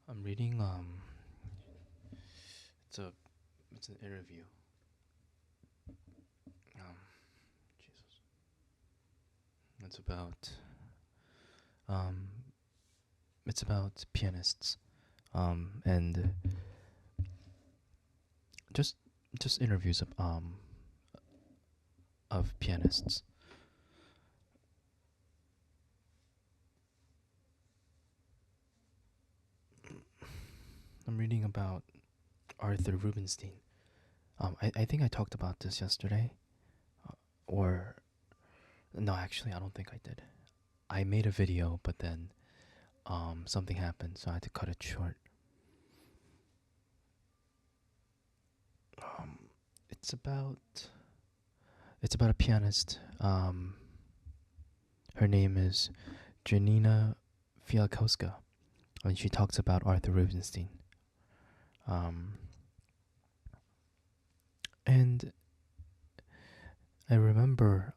I'm reading it's a it's an interview. Um Jesus. It's about um it's about pianists. And just just interviews of pianists. I'm reading about Arthur Rubinstein. I think I talked about this yesterday. Or no, actually I don't think I did. I made a video but then something happened so I had to cut it short. Um it's about it's about a pianist. Her name is Janina Fialkowska, and she talks about Arthur Rubinstein. Um, and I remember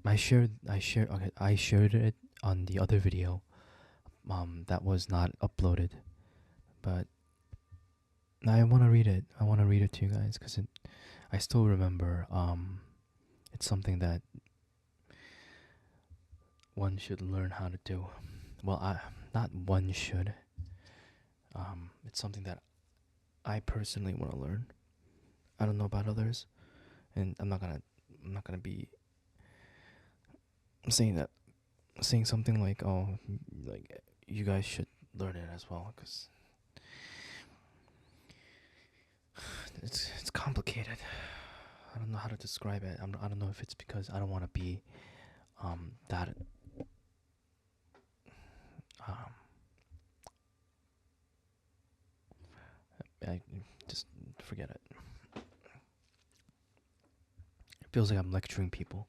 I shared it on the other video that was not uploaded, but I want to read it. I want to read it to you guys because I still remember it's something that one should learn how to do. Well, I not one should. It's something that I personally want to learn. I don't know about others, and I'm not gonna be saying that saying something like, oh, like you guys should learn it as well, because it's complicated. I don't know how to describe it. I don't know if it's because I don't want to be that um I just forget it. It feels like I'm lecturing people.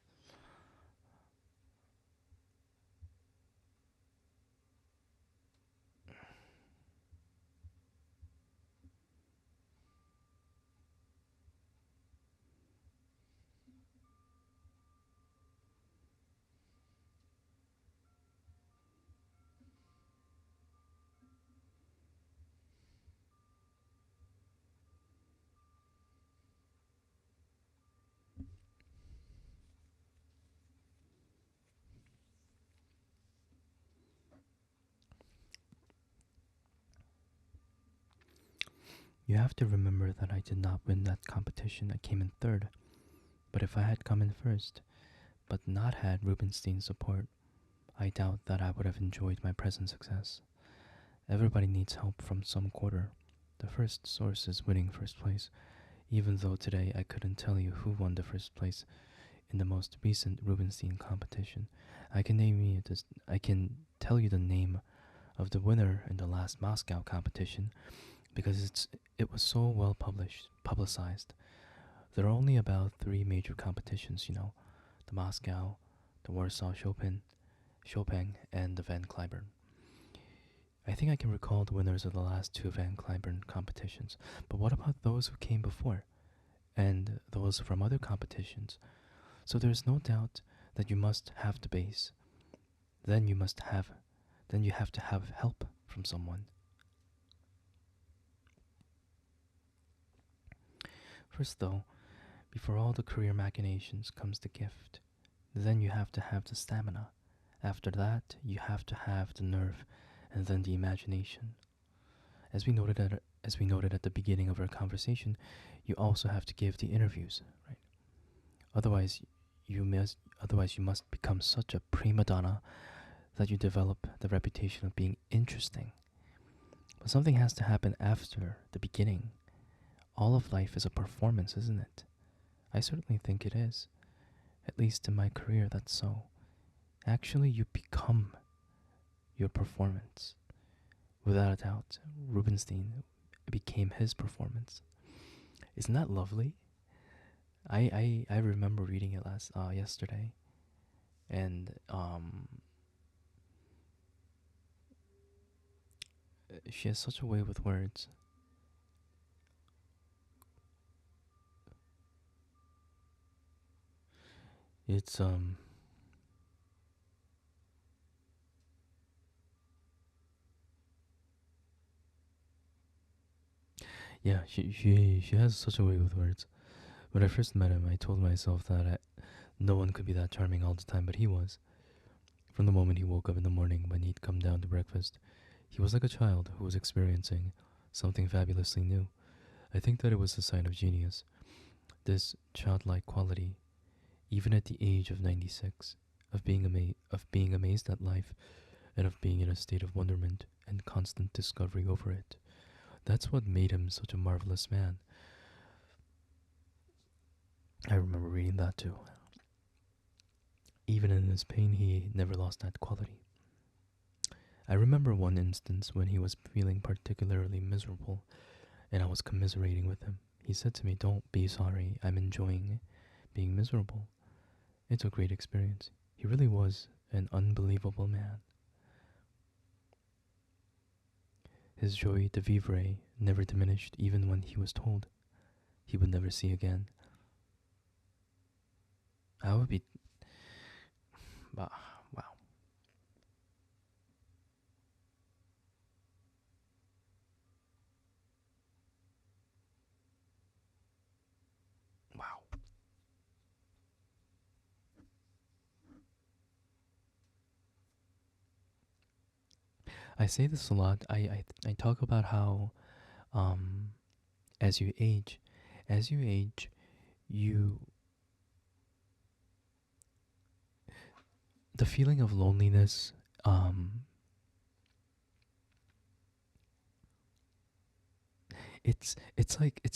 You have to remember that I did not win that competition. I came in third. But if I had come in first, but not had Rubinstein's support, I doubt that I would have enjoyed my present success. Everybody needs help from some quarter. The first source is winning first place, even though today I couldn't tell you who won the first place in the most recent Rubinstein competition. I can tell you the name of the winner in the last Moscow competition because it was so well publicized. There are only about 3 major competitions, the Moscow, the Warsaw Chopin, and the Van Cliburn. I think I can recall the winners of the last 2 Van Cliburn competitions, but what about those who came before? And those from other competitions? So there's no doubt that you must have the base. Then you must have then you have to have help from someone. First though, before all the career machinations comes the gift. Then you have to have the stamina. After that, you have to have the nerve and then the imagination. As we noted at the beginning of our conversation, you also have to give the interviews, right? Otherwise, you must become such a prima donna that you develop the reputation of being interesting. But something has to happen after the beginning. All of life is a performance, isn't it? I certainly think it is. At least in my career, that's so. Actually, you become your performance. Without a doubt, Rubinstein became his performance. Isn't that lovely? I remember reading it last yesterday, and she has such a way with words. It's Yeah, she has such a way with words. When I first met him, I told myself that no one could be that charming all the time, but he was. From the moment he woke up in the morning when he'd come down to breakfast, he was like a child who was experiencing something fabulously new. I think that it was a sign of genius, this childlike quality, even at the age of 96, of being amazed at life and of being in a state of wonderment and constant discovery over it. That's what made him such a marvelous man. I remember reading that too. Even in his pain, he never lost that quality. I remember one instance when he was feeling particularly miserable and I was commiserating with him. He said to me, "Don't be sorry, I'm enjoying being miserable. It's a great experience." He really was an unbelievable man. His joie de vivre never diminished even when he was told he would never see again. I would be. Wow. Wow. Wow. I say this a lot. I talk about how um, as you age, as you age, you the feeling of loneliness it's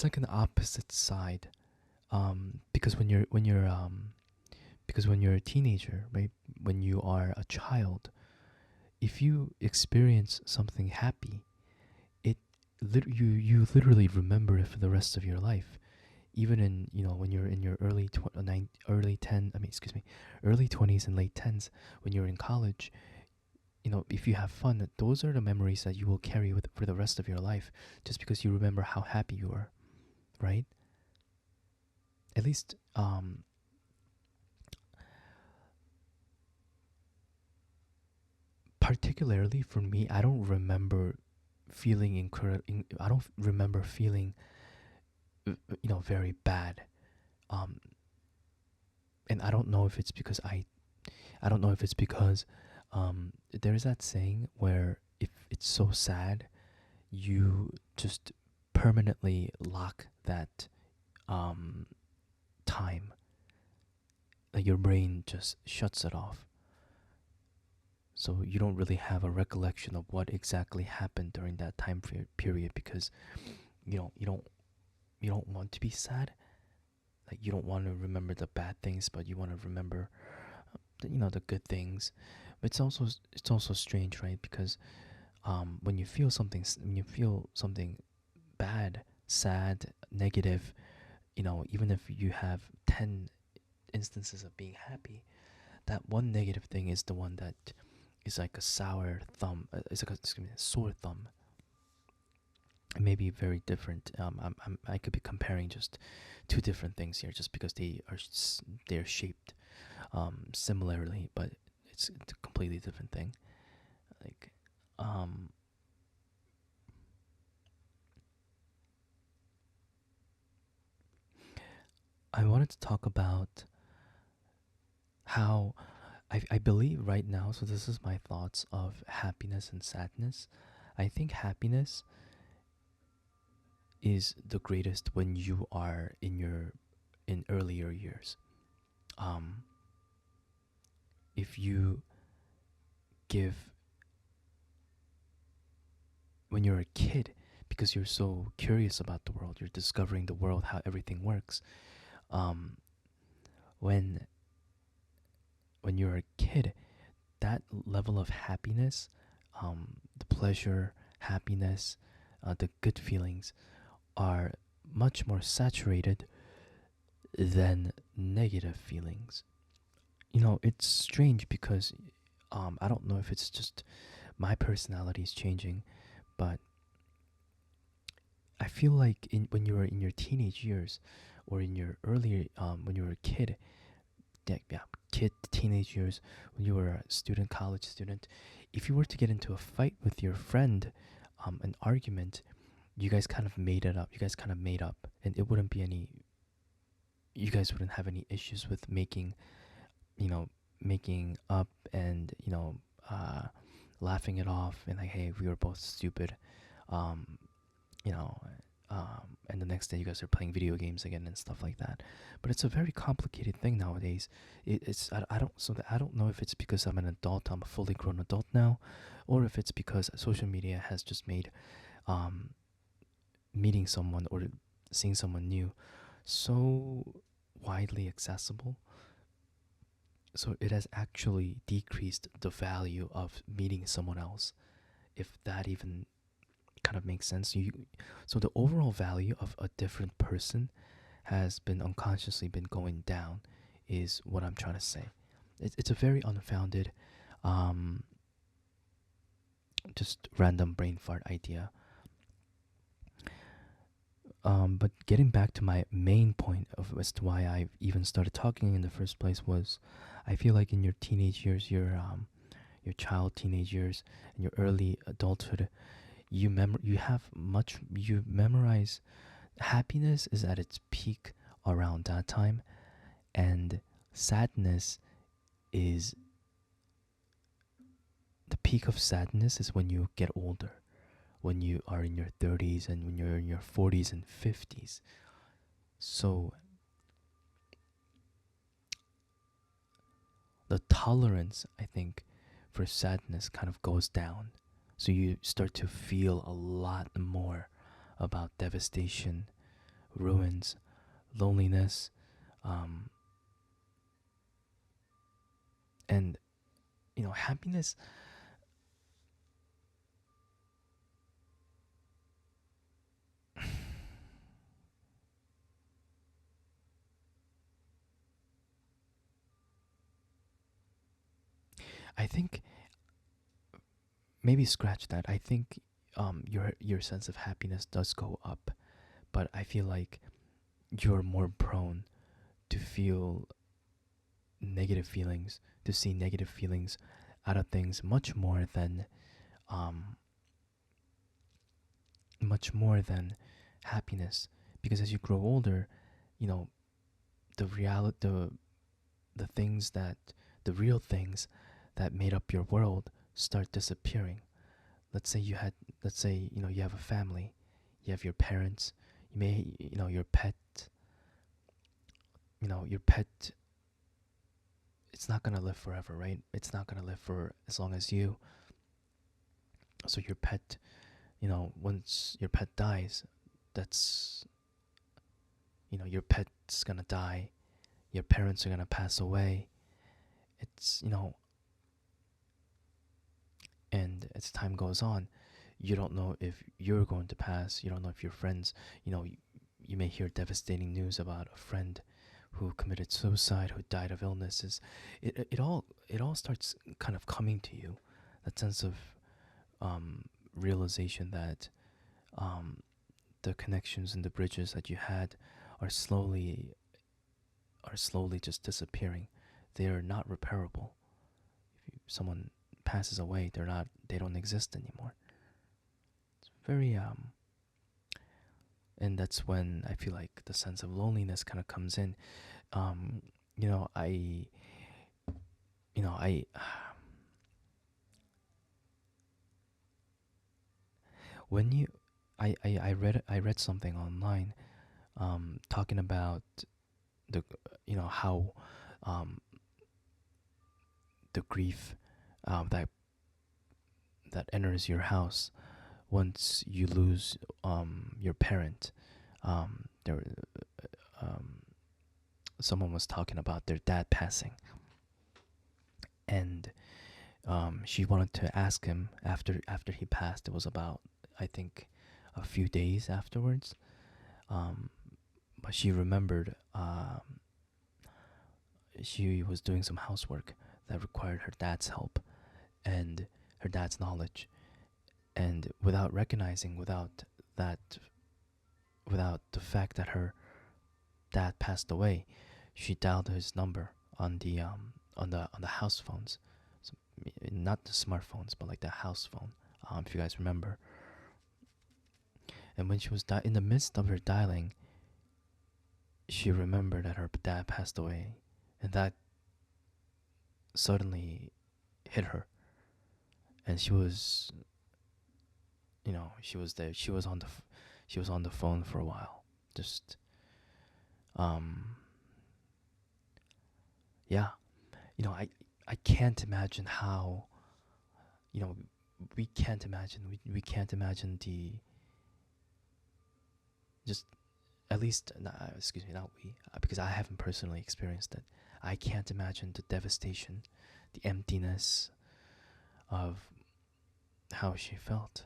like an opposite side because when you're a teenager, right, when you are a child, if you experience something happy, it you literally remember it for the rest of your life. Even in, when you're in your early 10, I mean, excuse me, early 20s and late 10s, when you're in college, if you have fun, those are the memories that you will carry with for the rest of your life, just because you remember how happy you were, right? At least, particularly for me, I don't remember feeling I don't remember feeling, very bad. Um, and I don't know if it's because there's that saying where if it's so sad, you just permanently lock that um, time. Like your brain just shuts it off. So you don't really have a recollection of what exactly happened during that period because you don't want to be sad. Like you don't want to remember the bad things, but you want to remember the good things. But it's also strange, right? Because when you feel when you feel something bad, sad, negative, even if you have 10 instances of being happy, that one negative thing is the one that is like a sour thumb. It's like excuse me, a sore thumb. It may be very different. I could be comparing just two different things here, just because they're shaped similarly, but it's a completely different thing. Like, um, I wanted to talk about how I believe right now. So this is my thoughts of happiness and sadness. I think happiness is the greatest when you are in earlier years. Um, if you give when you're a kid, because you're so curious about the world, you're discovering the world, how everything works. Um, when you're a kid, that level of happiness, the pleasure, happiness, the good feelings are much more saturated than negative feelings. It's strange because I don't know if it's just my personality is changing, but I feel like when you were in your teenage years or in your earlier when you were a kid, yeah, kid teenage years, when you were a student, college student, if you were to get into a fight with your friend, an argument, you guys kind of made it up. You guys kind of made up, and it wouldn't be any. You guys wouldn't have any issues with making, you know, making up and laughing it off and like, hey, we were both stupid, um, you know, and the next day you guys are playing video games again and stuff like that. But it's a very complicated thing nowadays. I don't I don't know if it's because I'm an adult, I'm a fully grown adult now, or if it's because social media has just made um, meeting someone or seeing someone new so widely accessible. So it has actually decreased the value of meeting someone else, if that even kind of makes sense. So the overall value of a different person has been unconsciously been going down, is what I'm trying to say. It's a very unfounded, um, just random brain fart idea. But getting back to my main point of as to why I even started talking in the first place was, I feel like in your teenage years, your child teenage years, and your early adulthood, you memorize. Happiness is at its peak around that time, and sadness is the peak of sadness is when you get older, when you are in your 30s and when you're in your 40s and 50s. So the tolerance, I think, for sadness kind of goes down. So you start to feel a lot more about devastation, ruins, loneliness, um, and happiness. I think maybe scratch that. I think your sense of happiness does go up, but I feel like you're more prone to feel negative feelings, to see negative feelings out of things um, much more than happiness. Because as you grow older, you know the reality, the things that the real things that made up your world start disappearing. Let's say you have a family, you have your parents, you may your pet, your pet. It's not gonna live forever, right? It's not gonna live for as long as you. So your pet, once your pet dies, that's your pet's gonna die, your parents are gonna pass away. It's and as time goes on, you don't know if you're going to pass. You don't know if your friends, you may hear devastating news about a friend who committed suicide, who died of illnesses. It all starts kind of coming to you, that sense of realization that um, the connections and the bridges that you had are slowly just disappearing. They are not repairable. If someone passes away, they don't exist anymore. It's very and that's when I feel like the sense of loneliness kind of comes in. Um, you know, I I when you I read something online talking about the how um, the grief that enters your house once you lose your parent. There, um, someone was talking about their dad passing, and she wanted to ask him after he passed. It was about, I think, a few days afterwards. Um, but she remembered she was doing some housework that required her dad's help and her dad's knowledge, and without recognizing, that without the fact that her dad passed away, she dialed his number on the house phones. So, not the smartphones, but like the house phone. If you guys remember, And when she was in the midst of her dialing, she remembered that her dad passed away, and that suddenly hit her. And she was, she was there. She was on the phone for a while. Just, um, yeah. I can't imagine how, you know, we can't imagine the, just at least, excuse me, not we, because I haven't personally experienced it. I can't imagine the devastation, the emptiness of how she felt.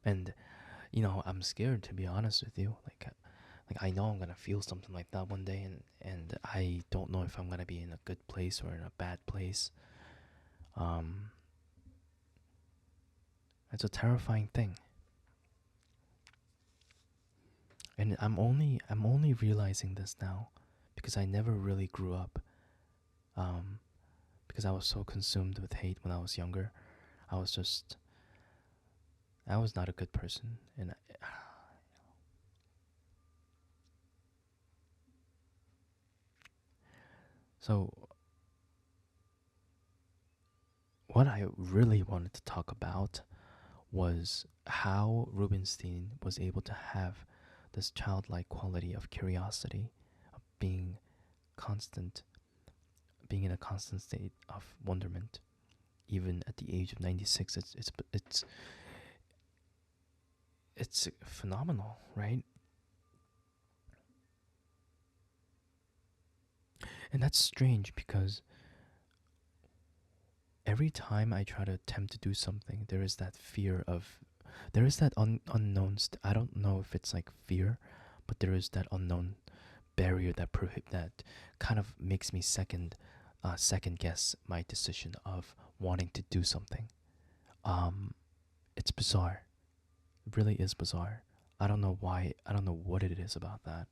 And I'm scared, to be honest with you. Like I know I'm gonna feel something like that one day, and I don't know if I'm gonna be in a good place or in a bad place. Um, it's a terrifying thing, and I'm only realizing this now because I never really grew up. Um, because I was so consumed with hate when I was younger. I was just I was not a good person, and so what I really wanted to talk about was how Rubinstein was able to have this childlike quality of curiosity, of constant, being in a constant state of wonderment, even at the age of 96. It's phenomenal, right? And that's strange because every time I try to attempt to do something, there is that unknown. I don't know if it's like fear, but there is that unknown barrier that kind of makes me second guess my decision of wanting to do something. Um, it's bizarre. It really is bizarre. I don't know why. I don't know what it is about that.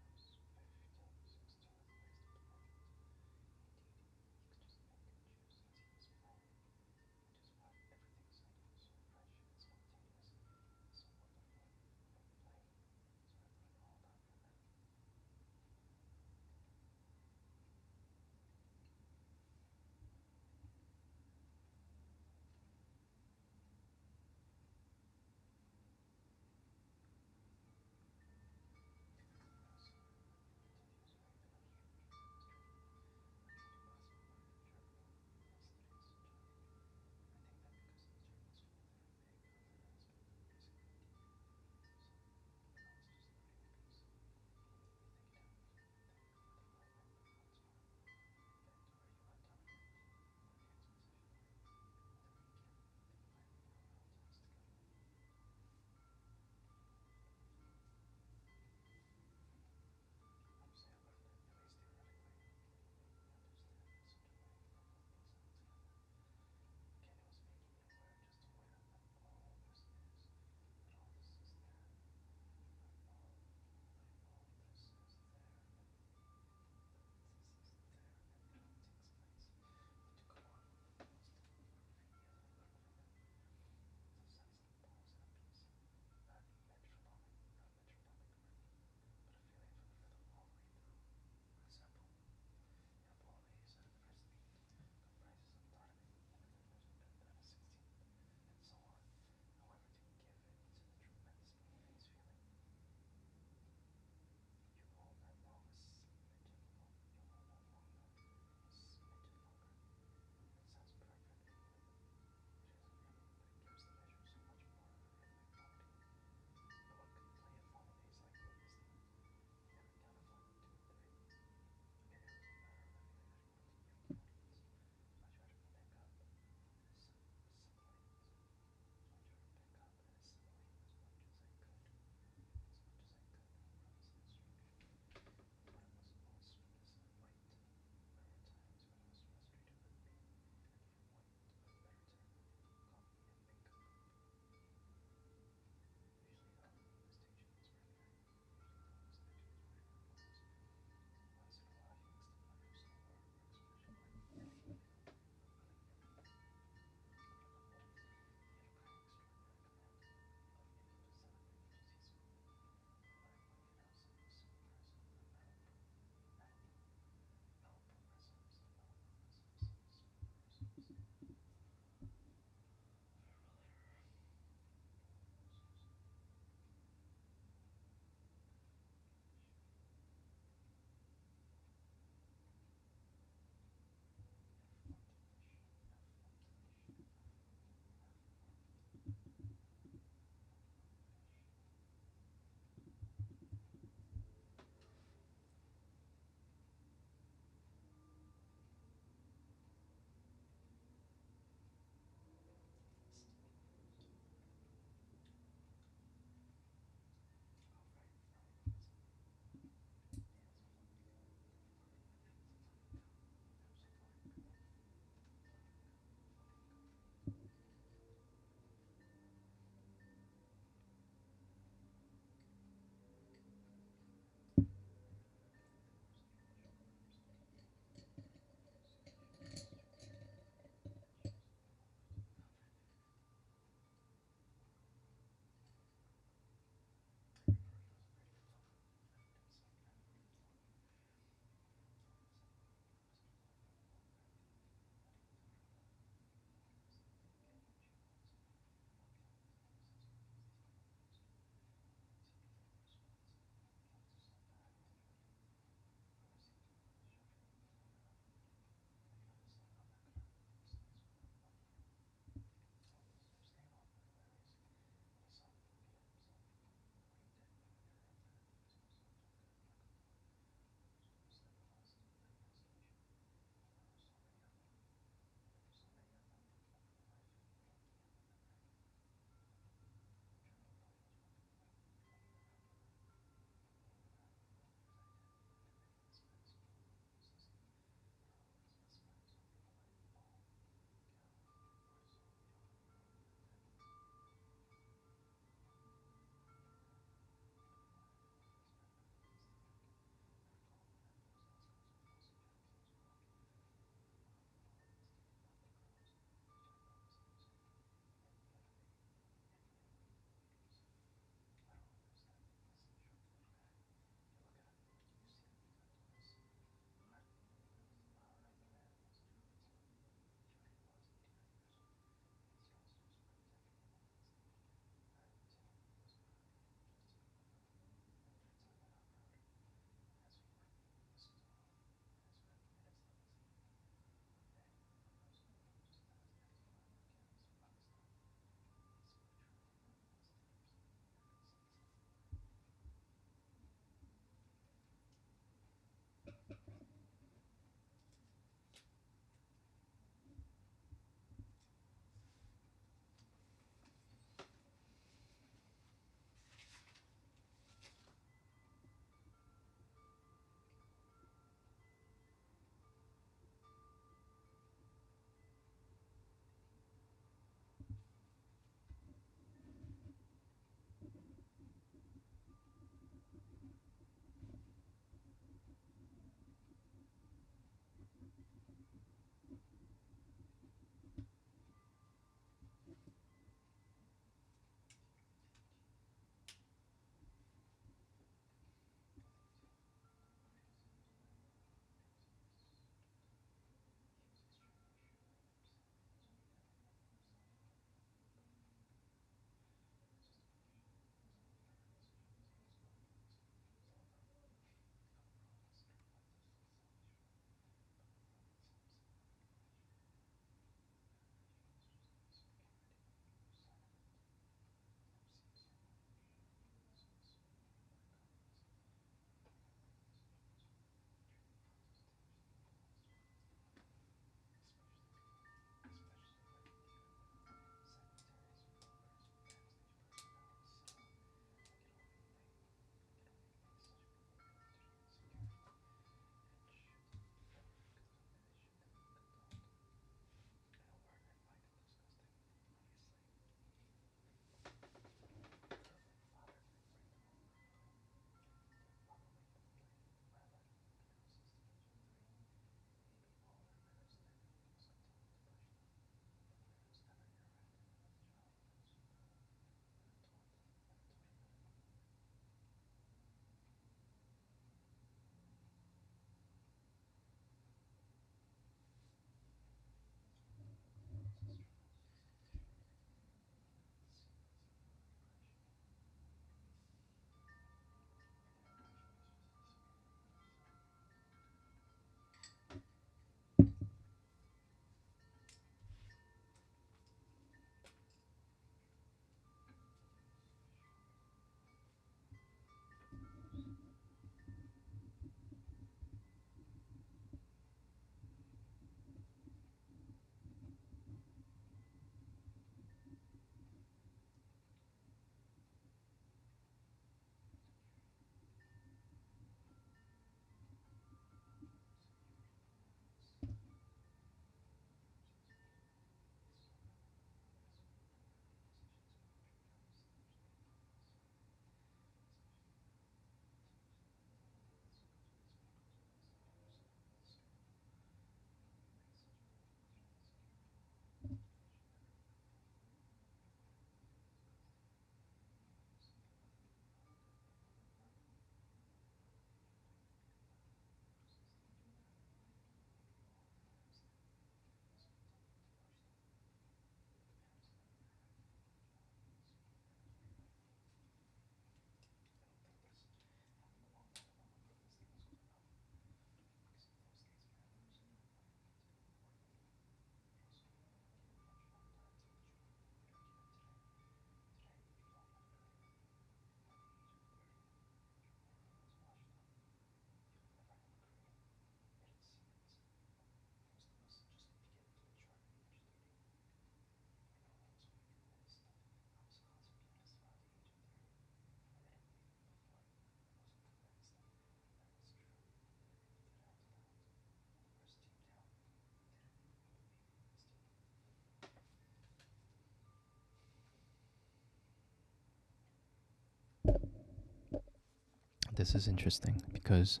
This is interesting because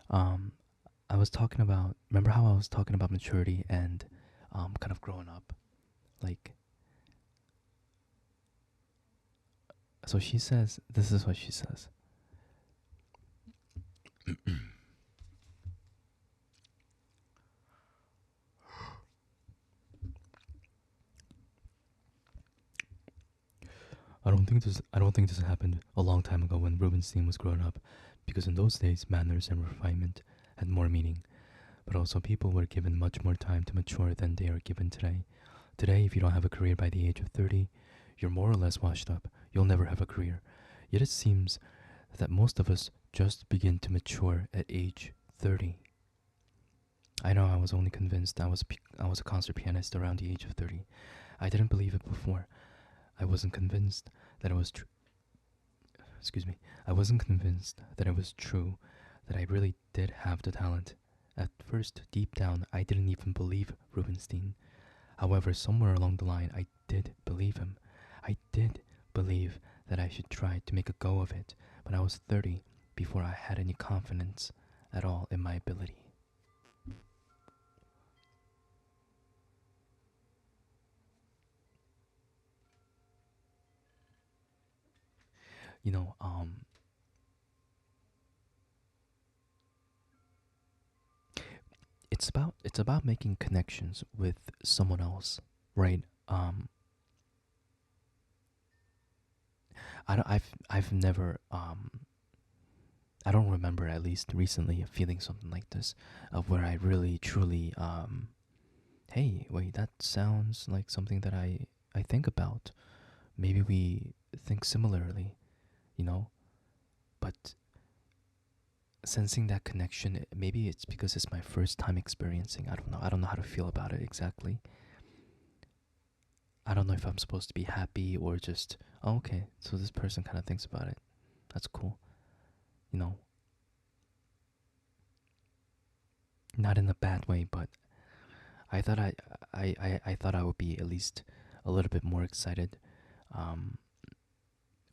um, I was talking about. Remember how I was talking about maturity and kind of growing up? Like, so she says, this is what she says. I don't think this happened a long time ago when Rubenstein was growing up, because in those days manners and refinement had more meaning, but also people were given much more time to mature than they are given today. Today, if you don't have a career by the age of 30, you're more or less washed up. You'll never have a career. Yet it seems that most of us just begin to mature at age 30. I know I was only convinced I was a concert pianist around the age of 30. I didn't believe it before. I wasn't convinced that it was true. Excuse me. I wasn't convinced that it was true, that I really did have the talent. At first, deep down, I didn't even believe Rubinstein. However, somewhere along the line, I did believe him. I did believe that I should try to make a go of it, but I was 30 before I had any confidence at all in my ability. You know, it's about making connections with someone else, right? I've never I don't remember, at least recently, feeling something like this, of where I really truly hey, wait, that sounds like something that I think about. Maybe we think similarly, you know? But sensing that connection, maybe it's because it's my first time experiencing. I don't know. I don't know how to feel about it exactly. I don't know if I'm supposed to be happy or just, oh, okay, so this person kind of thinks about it. That's cool. You know, not in a bad way, but I thought I thought I would be at least a little bit more excited um,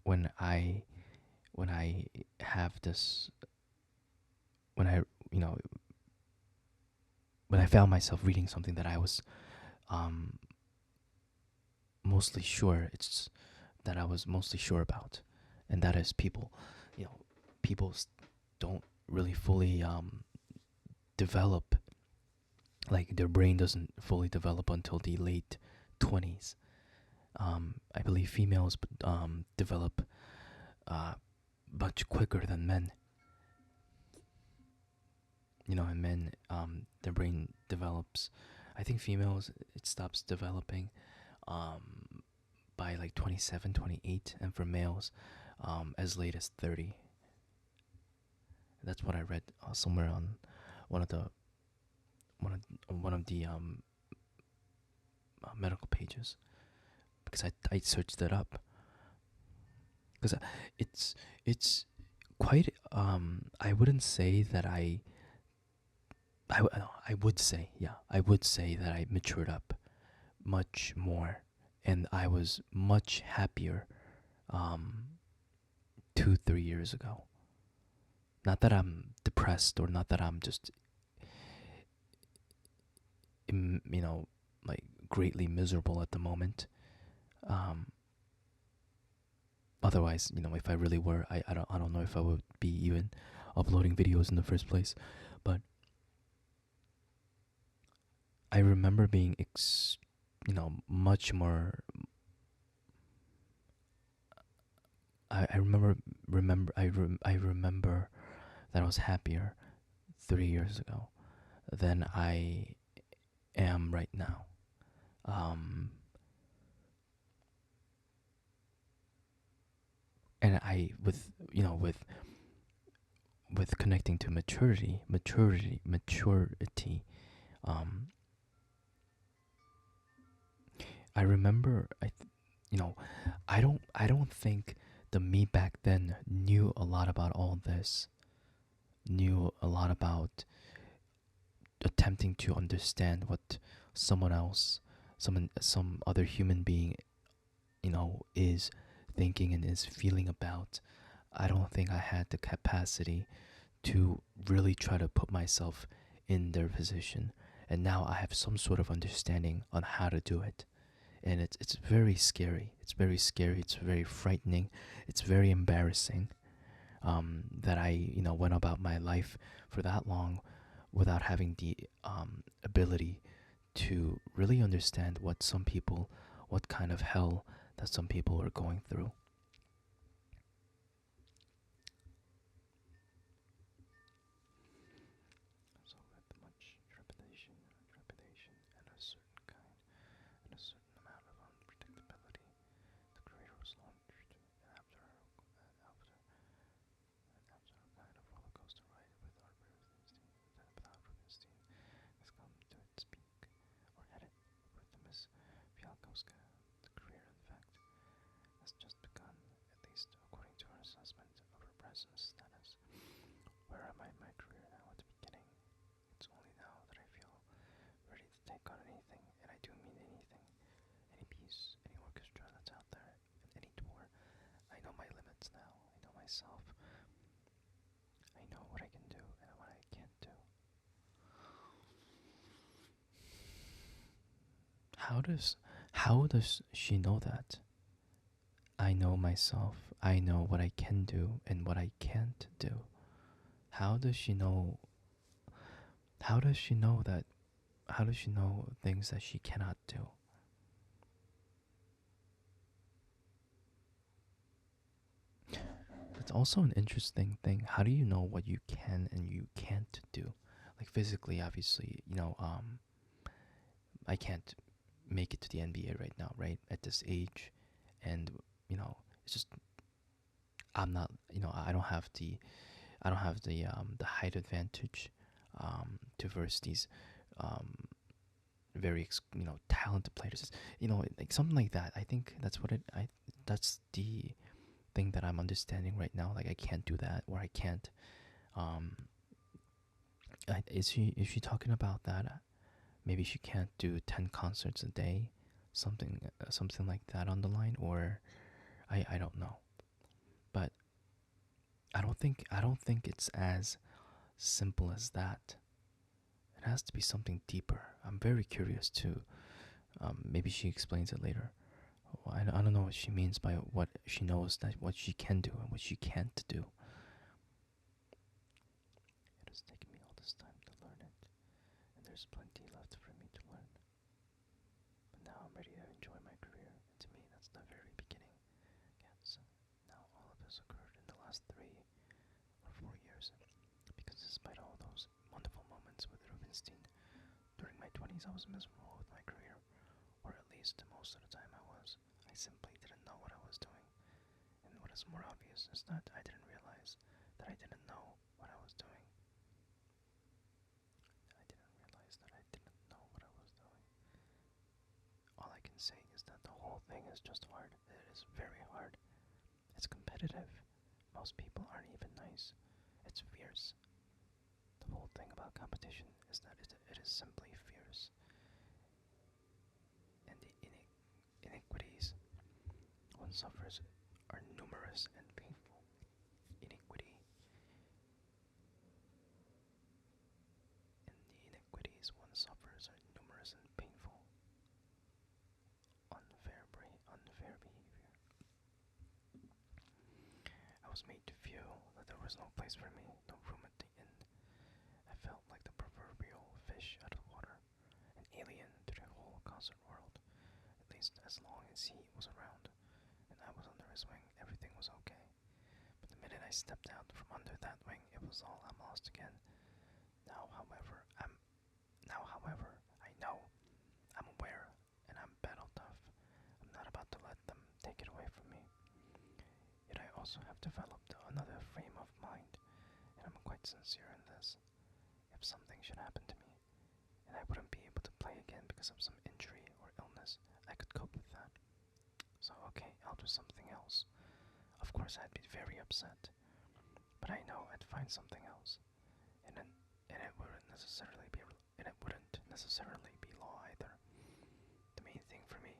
when I have this, when I, you know, when I found myself reading something that I was um, mostly sure it's that I was mostly sure about, and that is people. You know, people don't really fully develop. Like their brain doesn't fully develop until the late 20s. I believe females develop uh, much quicker than men. You know, and men, their brain develops. I think females, it stops developing um, by like 27, 28, and for males, as late as 30. That's what I read somewhere on one of the one of the medical pages, because I searched it up, because it's quite I wouldn't say that I would say, yeah, I would say that I matured up much more, and I was much happier um 2 3 years ago. Not that I'm depressed, or not that I'm just you know, like greatly miserable at the moment. um Otherwise, you know, if I really were, I don't know if I would be even uploading videos in the first place. But I remember being you know, much more. I I remember that I was happier 3 years ago than I am right now. Um, and I with you know with connecting to maturity. Um, I remember you know, I don't think the me back then knew a lot about all this. Knew a lot about attempting to understand what someone else, some other human being, you know, is thinking and is feeling about. I don't think I had the capacity to really try to put myself in their position. And now I have some sort of understanding on how to do it. And it's very scary. It's very scary. It's very frightening. It's very embarrassing, that I, went about my life for that long without having the ability to really understand what kind of hell that some people are going through. So with much trepidation, and a certain amount of unpredictability, the creator was launched, after a kind of roller coaster ride without Rubenstein has come to its peak, or headed with the Miss Fialkowska. The career, in fact, has just begun, at least according to her assessment of her present status. Where am I in my career now at the beginning? It's only now that I feel ready to take on anything, and I do mean anything. Any piece, any orchestra that's out there, and any tour. I know my limits now. I know myself. I know what I can do and what I can't do. How does she know that? I know myself. I know what I can do and what I can't do. How does she know how does she know that how does she know things that she cannot do? It's also an interesting thing. How do you know what you can and you can't do? Like physically, obviously, I can't make it to the NBA right now, right? At this age, and it's just I'm not, I don't have the height advantage, to verse these um very talented players. Like something like that. I think that's the thing that I'm understanding right now. Like I can't do that, or I can't. Um, is she talking about that? Maybe she can't do 10 concerts a day, something like that on the line, or I don't know. But I don't think it's as simple as that. It has to be something deeper. I'm very curious too. Maybe she explains it later. I don't know what she means by what she knows that what she can do and what she can't do. It has taken me all this time to learn it, and there's plenty left for me to learn. But now I'm ready to enjoy my career, and to me that's the very beginning. Yes, now all of this occurred in the last 3 or 4 years, because despite all those wonderful moments with Rubinstein, during my 20s I was miserable with my career, or at least most of the time I was. I simply didn't know what I was doing. And what is more obvious is that I didn't realize that I didn't know what I was doing. I didn't realize that I didn't know what I was doing. All I can say is that the whole thing is just hard. It is very hard. It's competitive. Most people aren't even nice. It's fierce. The whole thing about competition is that it is simply fierce. And the iniquities one suffers are numerous and painful. Iniquity and the iniquities one suffers are numerous and painful. Unfair behavior. I was made to feel that there was no place for me, no room at the inn. I felt like the proverbial fish out of water, an alien to the whole concert world. At least as long as he was around, and I was under his wing, everything was okay. But the minute I stepped out from under that wing, it was all I'm lost again. Now, however, I know, I'm aware, and I'm battle tough. I'm not about to let them take it away from me. Yet I also have developed another frame of mind, and I'm quite sincere in this. If something should happen to me, and I wouldn't be able to play again because of some injury or illness, I could cope with that. So okay, I'll do something else. Of course I'd be very upset, but I know I'd find something else, and then, and it wouldn't necessarily be law either. The main thing for me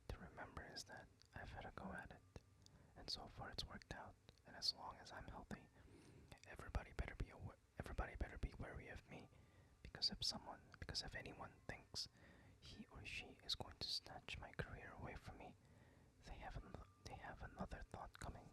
to remember is that I've had a go at it, and so far it's worked out, and as long as I'm healthy. Everybody better be wary of me, because if anyone thinks he or she is going to snatch my career away from me, they have another thought coming.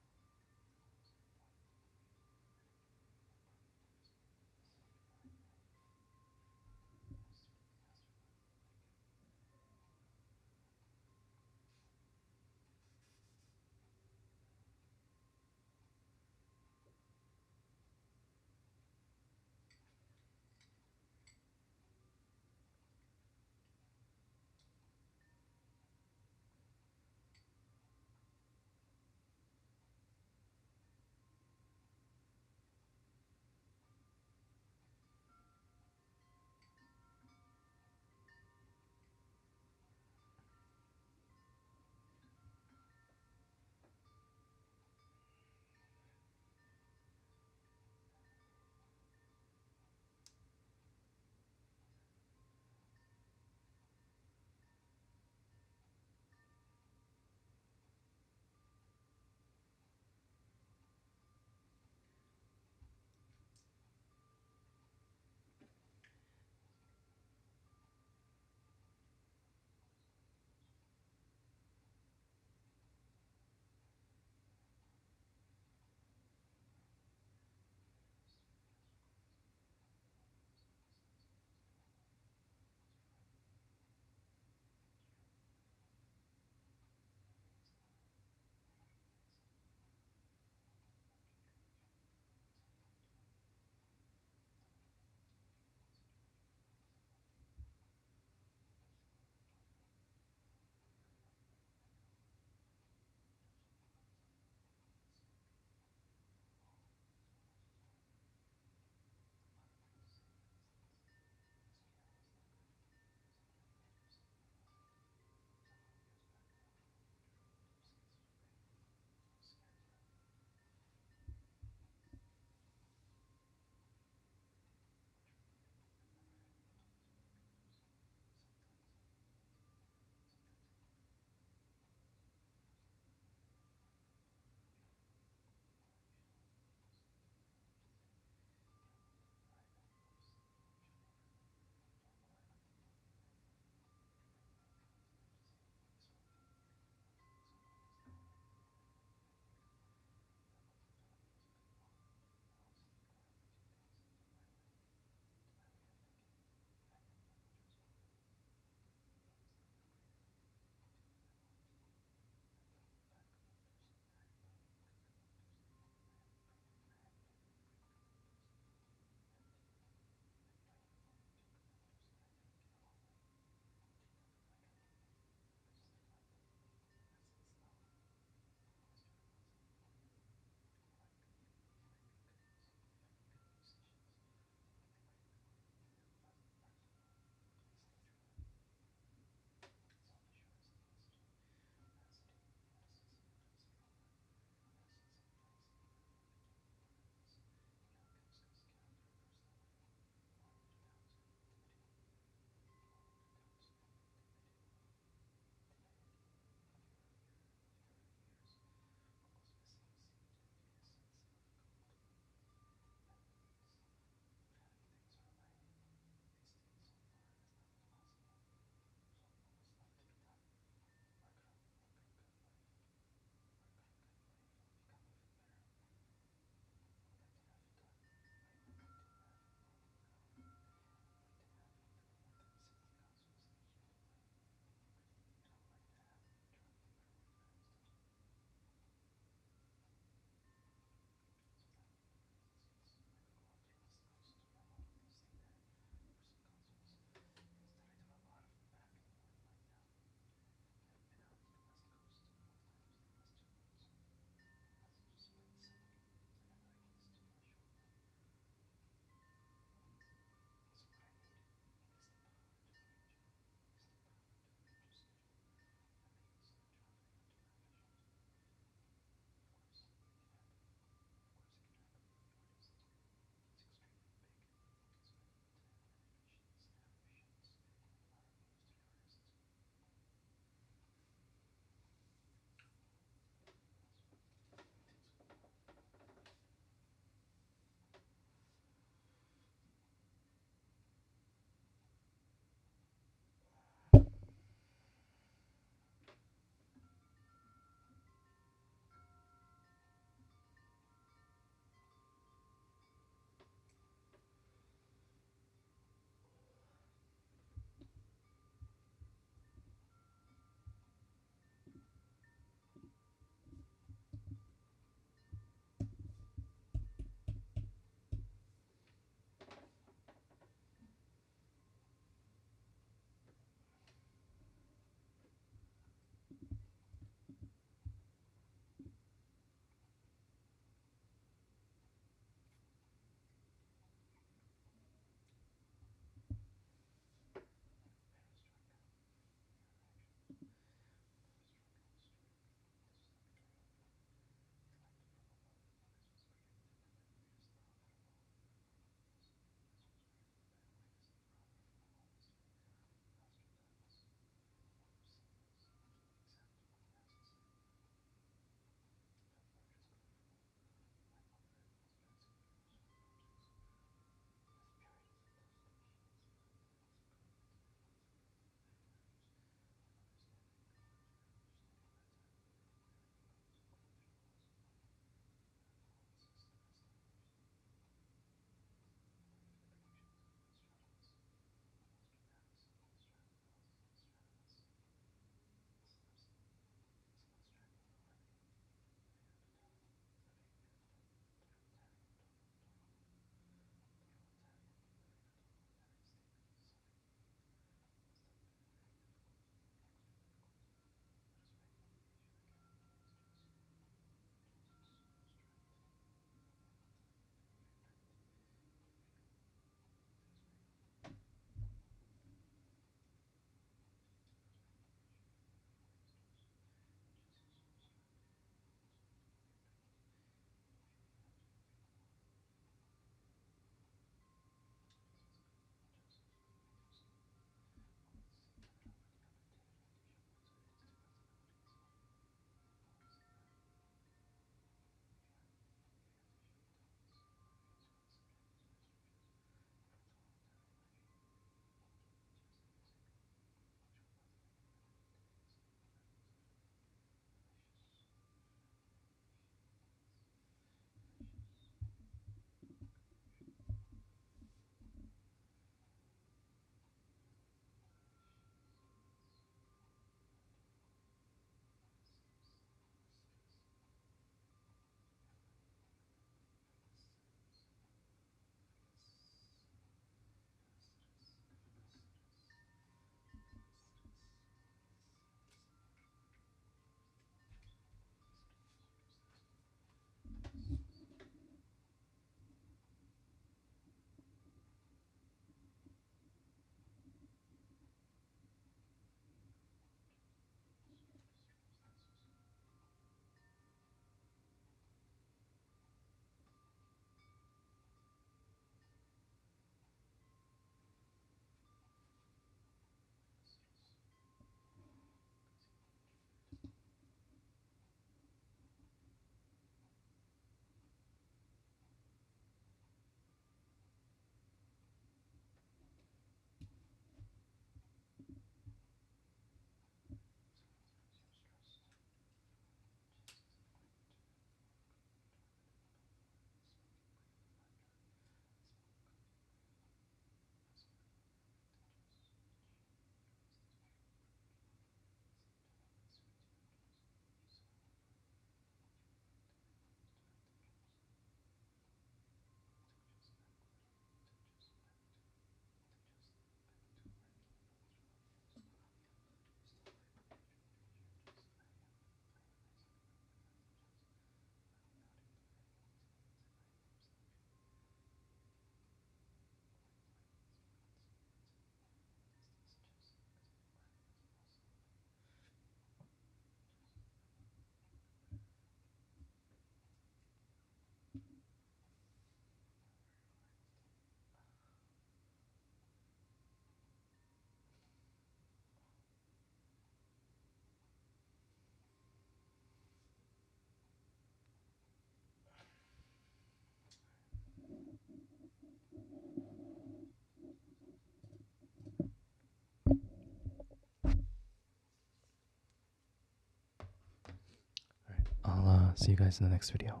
See you guys in the next video.